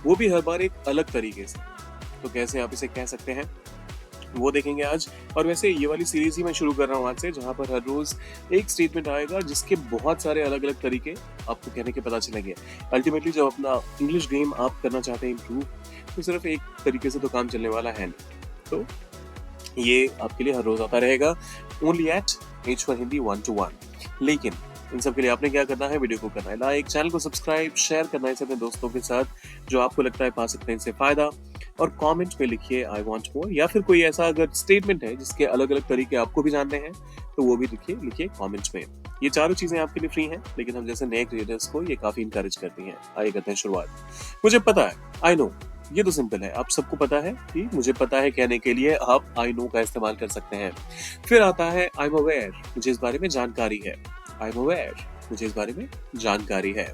वो भी हर बार एक अलग तरीके से। तो कैसे आप इसे कह सकते हैं, वो देखेंगे आज। और वैसे ये वाली सीरीज ही मैं शुरू कर रहा हूँ आज से, जहाँ पर हर रोज एक स्टेटमेंट आएगा जिसके बहुत सारे अलग अलग तरीके आपको कहने के पता चलेंगे। अल्टीमेटली जब अपना इंग्लिश गेम आप करना चाहते हैं इम्प्रूव, तो सिर्फ एक तरीके से तो काम चलने वाला है नहीं। तो ये आपके लिए हर रोज आता रहेगा, only eight H4 Hindi 1-to-1। लेकिन इन सब के लिए आपने क्या करना है, वीडियो को करना है लाइक, चैनल को सब्सक्राइब, शेयर करना है इसे अपने दोस्तों के साथ जो आपको लगता है पा सकते हैं इससे फायदा। और कमेंट में लिखिए आई वांट मोर, या फिर कोई ऐसा अगर स्टेटमेंट है जिसके अलग अलग तरीके आपको भी जानने हैं तो वो भी लिखिए कमेंट्स में। ये चारों चीजें आपके लिए फ्री हैं, लेकिन हम जैसे नए क्रिएटर्स को ये काफी इंकरेज करती हैं। आइए करते हैं शुरुआत। मुझे पता है, आई नो, ये तो सिंपल है, आप सबको पता है कि मुझे पता है कहने के लिए आप आई नो का इस्तेमाल कर सकते हैं। फिर आता है आई एम अवेयर, मुझे इस बारे में जानकारी है। आई एम अवेयर, मुझे इस बारे में जानकारी है।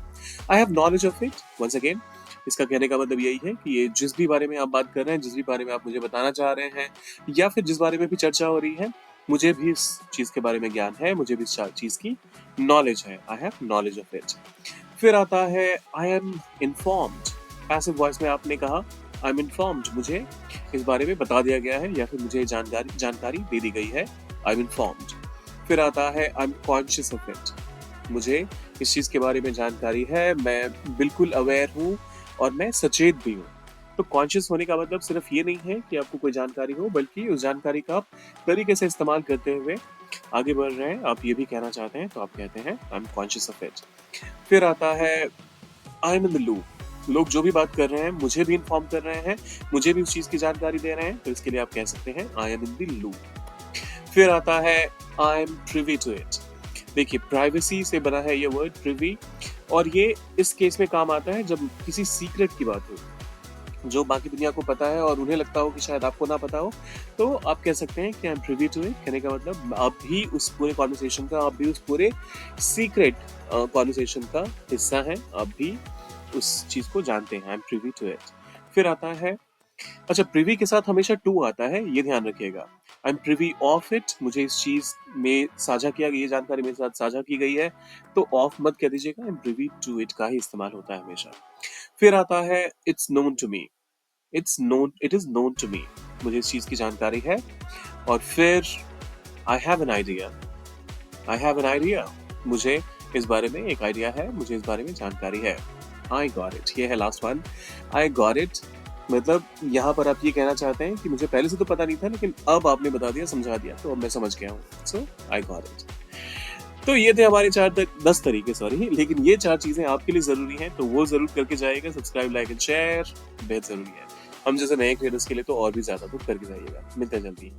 I have knowledge of it. Once again, इसका कहने का मतलब यही है कि ये जिस भी बारे में आप बात कर रहे हैं, जिस भी बारे में आप मुझे बताना चाह रहे हैं, या फिर जिस बारे में भी चर्चा हो रही है, मुझे भी इस चीज के बारे में ज्ञान है, मुझे भी इस चीज की नॉलेज है। I have knowledge of it. फिर आता है I M informed. Passive voice में आपने कहा आई एम इन्फॉर्म्ड, मुझे इस बारे में बता दिया गया है या फिर मुझे जानकारी दे दी गई है। I M informed. फिर आता है I am conscious of it, मुझे इस चीज के बारे में जानकारी है, मैं बिल्कुल अवेयर हूँ और मैं सचेत भी हूँ। तो कॉन्शियस होने का मतलब सिर्फ ये नहीं है कि आपको कोई जानकारी हो, बल्कि उस जानकारी का आप तरीके से इस्तेमाल करते हुए आगे बढ़ रहे हैं, आप ये भी कहना चाहते हैं, तो आप कहते हैं I am conscious of it. फिर आता है I am in the loop, लोग जो भी बात कर रहे हैं मुझे भी इन्फॉर्म कर रहे हैं, मुझे भी उस चीज की जानकारी दे रहे हैं, तो इसके लिए आप कह सकते हैं I am in the loop. फिर आता है I am privy to it. देखिए, प्राइवेसी से बना है ये वर्ड प्रिवी, और ये इस केस में काम आता है जब किसी सीक्रेट की बात हो जो बाकी दुनिया को पता है और उन्हें लगता हो कि शायद आपको ना पता हो, तो आप कह सकते हैं कि I am privy to it. कहने का मतलब आप भी उस पूरे कॉन्वर्सेशन का, आप भी उस पूरे सीक्रेट कॉन्वर्सेशन का हिस्सा हैं, आप भी उस चीज को जानते हैं। I am privy to it. फिर आता है, अच्छा, प्रिवी के साथ हमेशा टू आता है, ये ध्यान रखिएगा। I am privy of it, मुझे इस चीज में साझा किया गई, ये जानकारी मेरे साथ साझा की गई है, तो ऑफ मत कह दीजिएगा, I am privy to it का ही इस्तेमाल होता है हमेशा। फिर आता है it's known to me, it is known to me, मुझे इस चीज की जानकारी है। और फिर I have an idea, I have an idea, मुझे इस बारे में एक आइडिया है, मुझे इस बारे में जानकारी है। आई गॉट इट, ये है last one, I got it. मतलब यहाँ पर आप ये कहना चाहते हैं कि मुझे पहले से तो पता नहीं था, लेकिन अब आपने बता दिया, समझा दिया, तो अब मैं समझ गया हूँ। सो आई गॉट इट। तो ये थे हमारे 10 तरीके, सॉरी, लेकिन ये 4 चीजें आपके लिए जरूरी हैं, तो वो जरूर करके जाइएगा। सब्सक्राइब, लाइक एंड शेयर बेहद जरूरी है। हम जैसे नए क्रिएटर्स के लिए तो और भी ज्यादा, तो करके जाइएगा। मिलते हैं जल्दी।